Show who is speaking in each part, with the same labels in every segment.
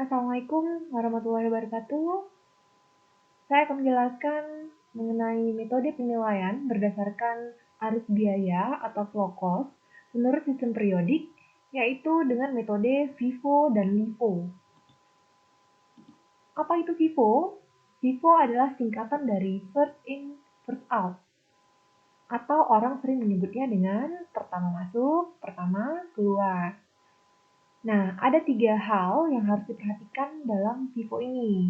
Speaker 1: Assalamualaikum warahmatullahi wabarakatuh. Saya akan menjelaskan mengenai metode penilaian berdasarkan arus biaya atau flow cost menurut sistem periodik, yaitu dengan metode FIFO dan LIFO. Apa itu FIFO? FIFO adalah singkatan dari first in, first out. Atau orang sering menyebutnya dengan pertama masuk, pertama keluar. Nah, ada 3 hal yang harus diperhatikan dalam FIFO ini.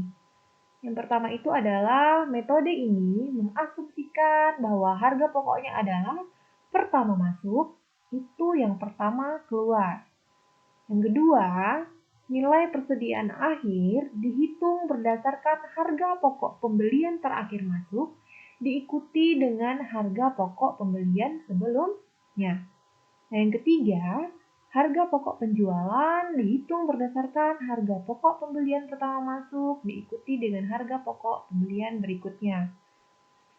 Speaker 1: Yang pertama itu adalah metode ini mengasumsikan bahwa harga pokoknya adalah pertama masuk, itu yang pertama keluar. Yang kedua, nilai persediaan akhir dihitung berdasarkan harga pokok pembelian terakhir masuk, diikuti dengan harga pokok pembelian sebelumnya. Nah, yang ketiga, harga pokok penjualan dihitung berdasarkan harga pokok pembelian pertama masuk, diikuti dengan harga pokok pembelian berikutnya.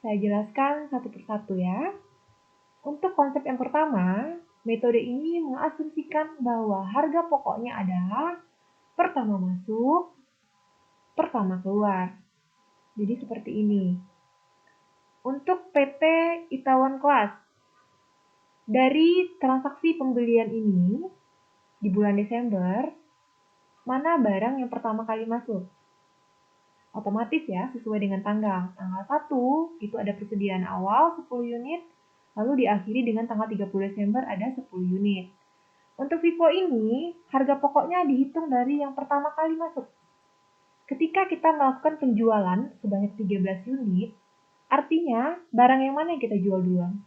Speaker 1: Saya jelaskan satu persatu ya. Untuk konsep yang pertama, metode ini mengasumsikan bahwa harga pokoknya adalah pertama masuk, pertama keluar. Jadi seperti ini. Untuk PT Itaewon Class, dari transaksi pembelian ini, di bulan Desember, mana barang yang pertama kali masuk? Otomatis ya, sesuai dengan tanggal. Tanggal 1 itu ada persediaan awal 10 unit, lalu diakhiri dengan tanggal 30 Desember ada 10 unit. Untuk FIFO ini, harga pokoknya dihitung dari yang pertama kali masuk. Ketika kita melakukan penjualan sebanyak 13 unit, artinya barang yang mana yang kita jual duluan?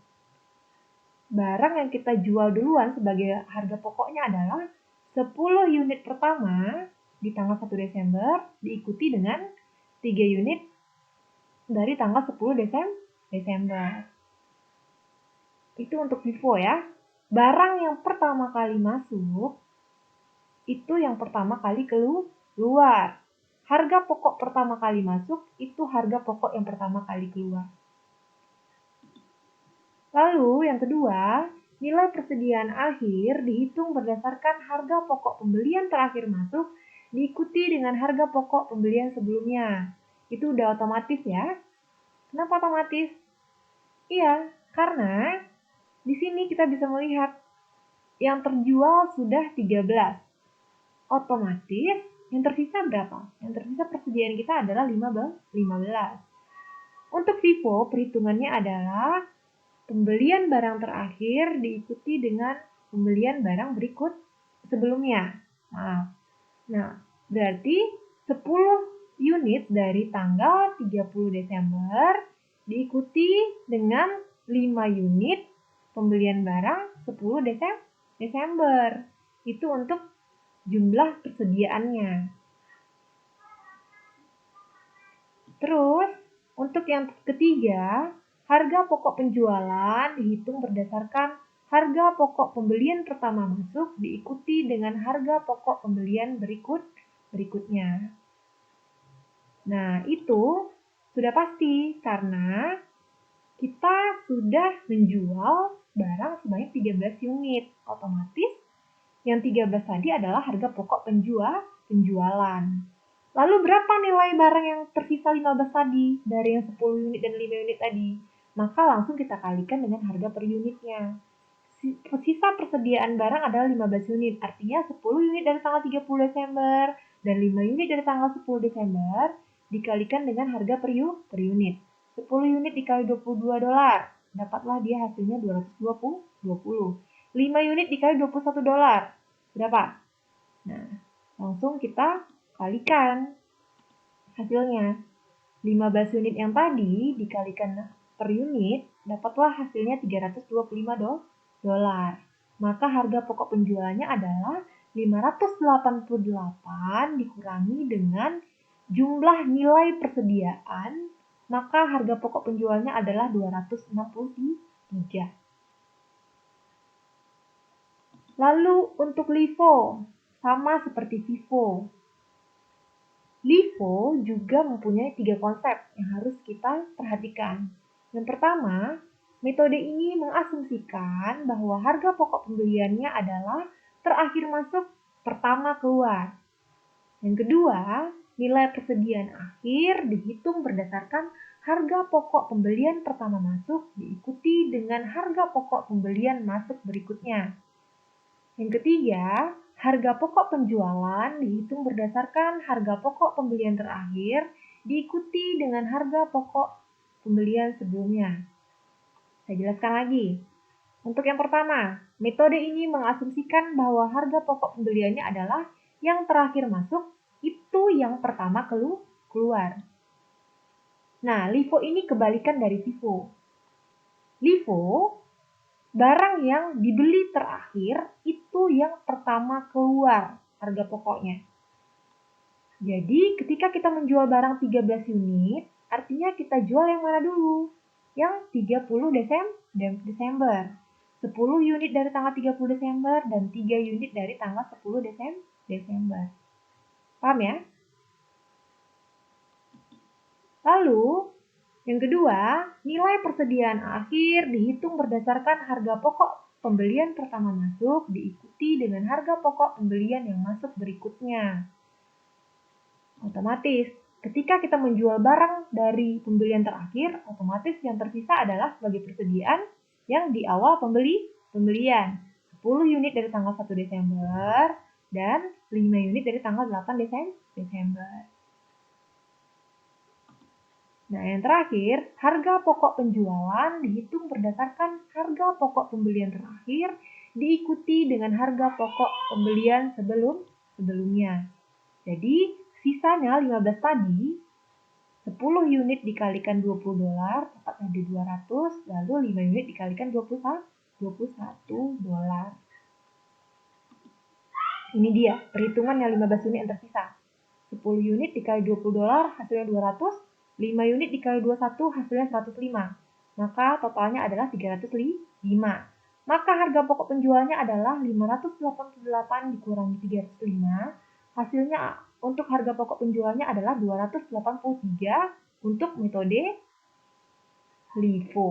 Speaker 1: Barang yang kita jual duluan sebagai harga pokoknya adalah 10 unit pertama di tanggal 1 Desember diikuti dengan 3 unit dari tanggal 10 Desember. Itu untuk FIFO ya. Barang yang pertama kali masuk itu yang pertama kali keluar. Harga pokok pertama kali masuk itu harga pokok yang pertama kali keluar. Lalu yang kedua, nilai persediaan akhir dihitung berdasarkan harga pokok pembelian terakhir masuk diikuti dengan harga pokok pembelian sebelumnya. Itu udah otomatis ya. Kenapa otomatis? Iya, karena di sini kita bisa melihat yang terjual sudah 13. Otomatis yang tersisa berapa? Yang tersisa persediaan kita adalah 15. Untuk FIFO, perhitungannya adalah pembelian barang terakhir diikuti dengan pembelian barang berikut sebelumnya. Nah, berarti 10 unit dari tanggal 30 Desember diikuti dengan 5 unit pembelian barang 10 Desember. Itu untuk jumlah persediaannya. Terus, untuk yang ketiga, harga pokok penjualan dihitung berdasarkan harga pokok pembelian pertama masuk diikuti dengan harga pokok pembelian berikutnya. Nah, itu sudah pasti karena kita sudah menjual barang sebanyak 13 unit. Otomatis yang 13 tadi adalah harga pokok penjualan. Lalu berapa nilai barang yang tersisa 15 tadi dari yang 10 unit dan 5 unit tadi? Maka langsung kita kalikan dengan harga per unitnya. Sisa persediaan barang adalah 15 unit, artinya 10 unit dari tanggal 30 Desember dan 5 unit dari tanggal 10 Desember dikalikan dengan harga per unit. 10 unit dikali $22, dapatlah dia hasilnya 220. 5 unit dikali $21, berapa? Nah, langsung kita kalikan hasilnya. 15 unit yang tadi dikalikan per unit, dapatlah hasilnya $325. Maka harga pokok penjualannya adalah 588 dikurangi dengan jumlah nilai persediaan, maka harga pokok penjualnya adalah 263. Lalu untuk LIFO, sama seperti FIFO. LIFO juga mempunyai 3 konsep yang harus kita perhatikan. Yang pertama, metode ini mengasumsikan bahwa harga pokok pembeliannya adalah terakhir masuk, pertama keluar. Yang kedua, nilai persediaan akhir dihitung berdasarkan harga pokok pembelian pertama masuk diikuti dengan harga pokok pembelian masuk berikutnya. Yang ketiga, harga pokok penjualan dihitung berdasarkan harga pokok pembelian terakhir diikuti dengan harga pokok pembelian sebelumnya. Saya jelaskan lagi. Untuk yang pertama, metode ini mengasumsikan bahwa harga pokok pembeliannya adalah yang terakhir masuk, itu yang pertama keluar. Nah, LIFO ini kebalikan dari FIFO. LIFO, barang yang dibeli terakhir itu yang pertama keluar harga pokoknya. Jadi ketika kita menjual barang 13 unit, artinya kita jual yang mana dulu? Yang 30 Desember. 10 unit dari tanggal 30 Desember dan 3 unit dari tanggal 10 Desember. Paham ya? Lalu, yang kedua, nilai persediaan akhir dihitung berdasarkan harga pokok pembelian pertama masuk diikuti dengan harga pokok pembelian yang masuk berikutnya. Otomatis, ketika kita menjual barang dari pembelian terakhir, otomatis yang tersisa adalah sebagai persediaan yang di awal pembelian. 10 unit dari tanggal 1 Desember dan 5 unit dari tanggal 8 Desember. Nah, yang terakhir, harga pokok penjualan dihitung berdasarkan harga pokok pembelian terakhir diikuti dengan harga pokok pembelian sebelumnya. Jadi, sisanya 15 tadi, 10 unit dikalikan $20, dapat ada 200, lalu 5 unit dikalikan $21. Ini dia, perhitungan yang 15 unit yang tersisa. 10 unit dikali $20 hasilnya 200, 5 unit dikali 21 hasilnya 105. Maka totalnya adalah 305. Maka harga pokok penjualnya adalah 588 dikurangi 305. Hasilnya untuk harga pokok penjualnya adalah 283 untuk metode LIFO.